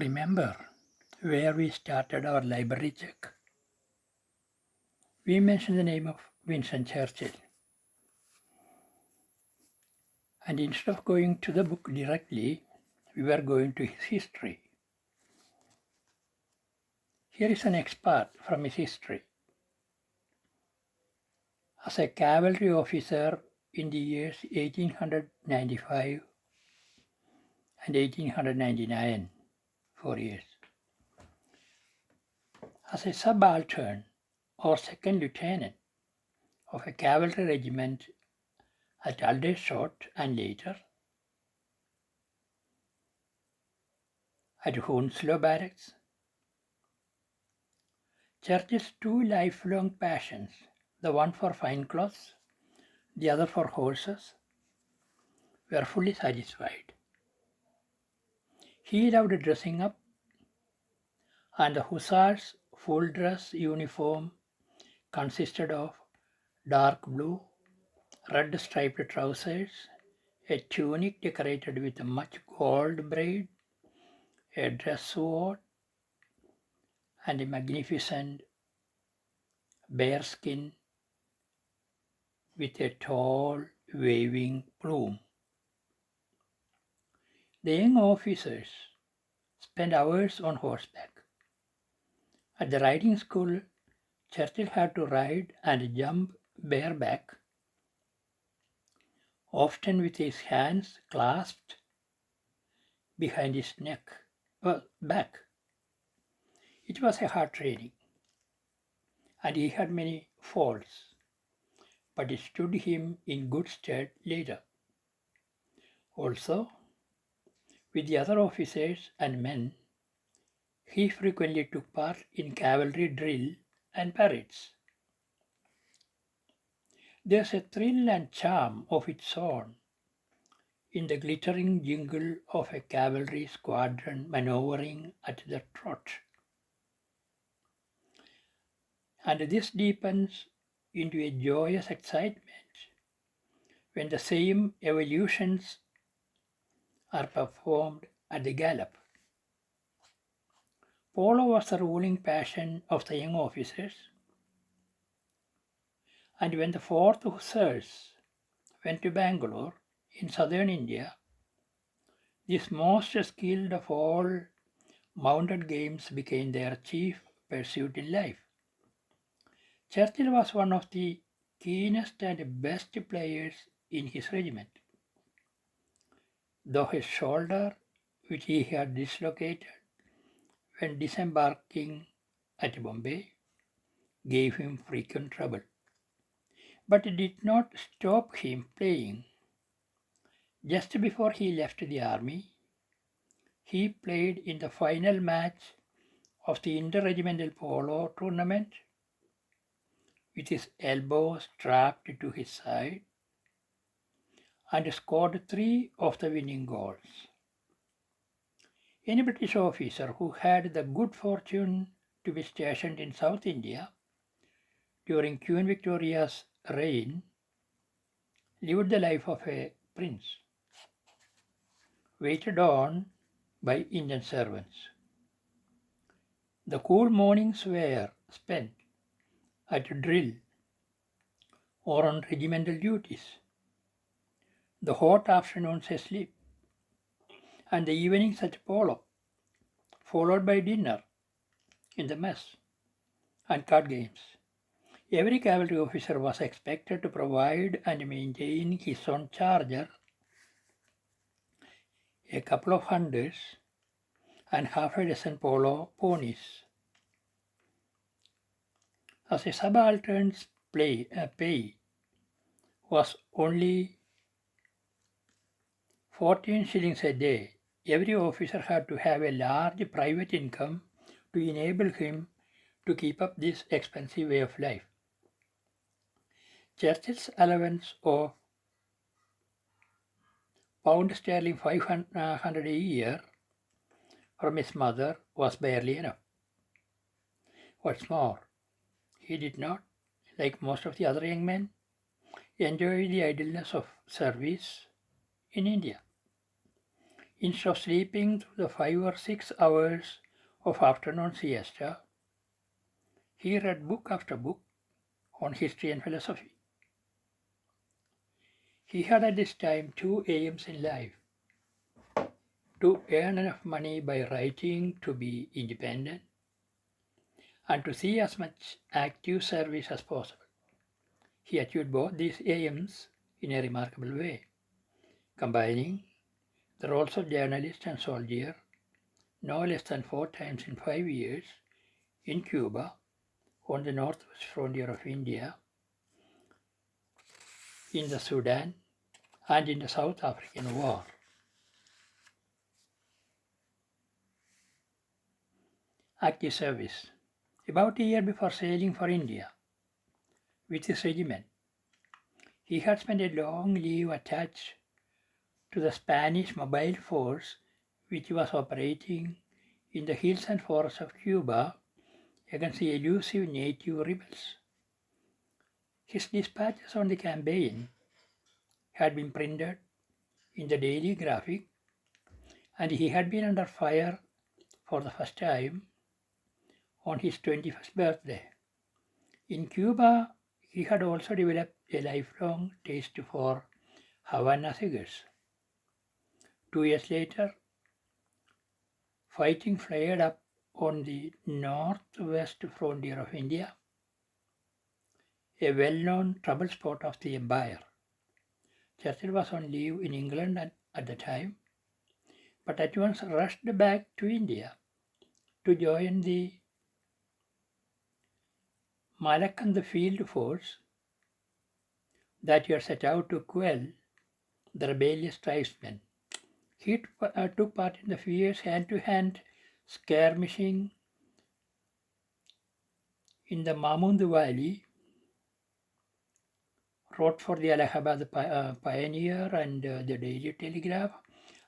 Remember where we started our library check? We mentioned the name of Winston Churchill. And instead of going to the book directly, we were going to his history. Here is an excerpt from his history. As a cavalry officer in the years 1895 and 1899, 4 years. As a subaltern or second lieutenant of a cavalry regiment at Aldershot and later at Hounslow Barracks. Churchill's two lifelong passions, the one for fine clothes, the other for horses, were fully satisfied. He loved dressing up, and the hussar's full dress uniform consisted of dark blue, red striped trousers, a tunic decorated with much gold braid, a dress sword, and a magnificent bearskin with a tall waving plume. The young officers spent hours on horseback. At the riding school, Churchill had to ride and jump bareback, often with his hands clasped behind his back. It was a hard training, and he had many faults, but it stood him in good stead later. Also, with the other officers and men, he frequently took part in cavalry drill and parades. There's a thrill and charm of its own in the glittering jingle of a cavalry squadron maneuvering at the trot. And this deepens into a joyous excitement when the same evolutions are performed at the gallop. Polo was the ruling passion of the young officers, and when the 4th Hussars went to Bangalore in southern India, this most skilled of all mounted games became their chief pursuit in life. Churchill was one of the keenest and best players in his regiment. Though his shoulder, which he had dislocated when disembarking at Bombay, gave him frequent trouble. But it did not stop him playing. Just before he left the army, he played in the final match of the interregimental polo tournament with his elbow strapped to his side and scored 3 of the winning goals. Any British officer who had the good fortune to be stationed in South India during Queen Victoria's reign lived the life of a prince, waited on by Indian servants. The cool mornings were spent at drill or on regimental duties, the hot afternoons asleep, and the evenings at polo, followed by dinner in the mess and card games. Every cavalry officer was expected to provide and maintain his own charger, a couple of hunters, and half a dozen polo ponies. As a subaltern's pay was only 14 shillings a day, every officer had to have a large private income to enable him to keep up this expensive way of life. Churchill's allowance of £500 a year from his mother was barely enough. What's more, he did not, like most of the other young men, enjoy the idleness of service in India. Instead of sleeping through the 5 or 6 hours of afternoon siesta, he read book after book on history and philosophy. He had at this time 2 aims in life: to earn enough money by writing to be independent, and to see as much active service as possible. He achieved both these aims in a remarkable way, combining the roles of journalist and soldier no less than 4 times in 5 years in Cuba, on the northwest frontier of India, in the Sudan, and in the South African War. Active service. About a year before sailing for India with his regiment, he had spent a long leave attached to the Spanish mobile force which was operating in the hills and forests of Cuba against the elusive native rebels. His dispatches on the campaign had been printed in the Daily Graphic, and he had been under fire for the first time on his 21st birthday. In Cuba, he had also developed a lifelong taste for Havana cigars. 2 years later, fighting flared up on the northwest frontier of India, a well-known trouble spot of the empire. Churchill was on leave in England at the time, but at once rushed back to India to join the Malaccan field force that had set out to quell the rebellious tribesmen. He took part in the fierce hand-to-hand skirmishing in the Mahmud Valley, wrote for the Allahabad Pioneer and the Daily Telegraph,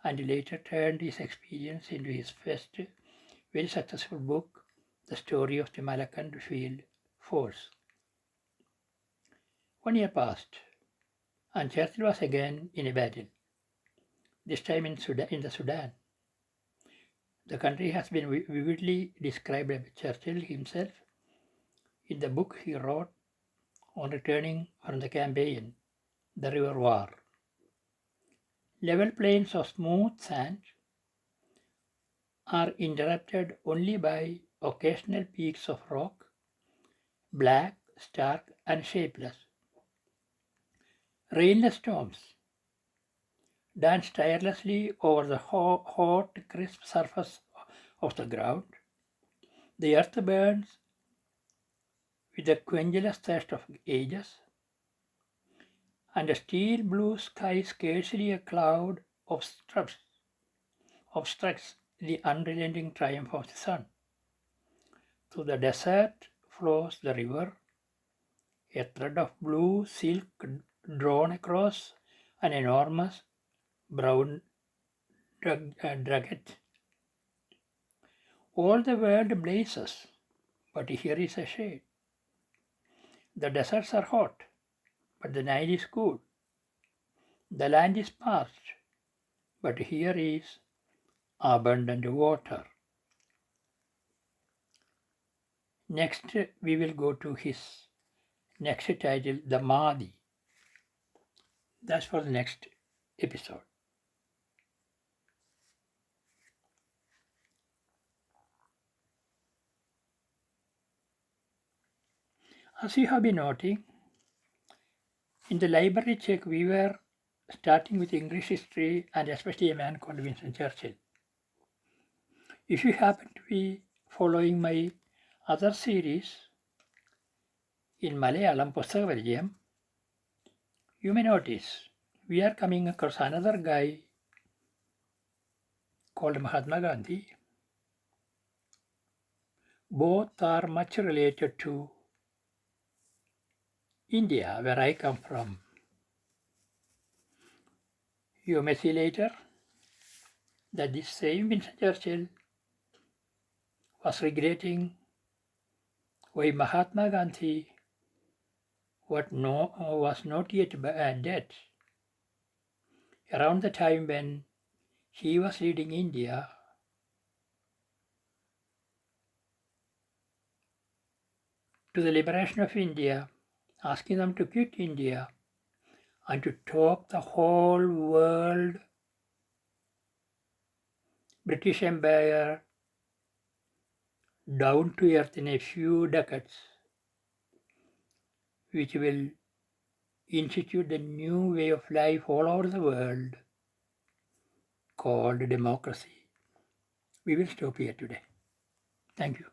and later turned his experience into his first very successful book, The Story of the Malaccan Field Force. 1 year passed, and Churchill was again in a battle, this time in the Sudan. The country has been vividly described by Churchill himself in the book he wrote on returning from the campaign, The River War. Level plains of smooth sand are interrupted only by occasional peaks of rock, black, stark, and shapeless. Rainless storms dance tirelessly over the hot, crisp surface of the ground. The earth burns with the quenchless thirst of ages, and a steel blue sky, scarcely a cloud, obstructs the unrelenting triumph of the sun. Through the desert flows the river, a thread of blue silk drawn across an enormous brown drugget. All the world blazes, but here is a shade. The deserts are hot, but the Nile is cool. The land is parched, but here is abundant water. Next, we will go to his next title, The Mahdi. That's for the next episode. As you have been noting, in the library check we were starting with English history and especially a man called Winston Churchill. If you happen to be following my other series in Malayalam Pusthakaparijayam, you may notice we are coming across another guy called Mahatma Gandhi. Both are much related to India, where I come from. You may see later that this same Winston Churchill was regretting why Mahatma Gandhi was not yet dead around the time when He was leading India to the liberation of India, asking them to quit India and to talk the whole world, British Empire, down to earth in a few decades, which will institute a new way of life all over the world called democracy. We will stop here today. Thank you.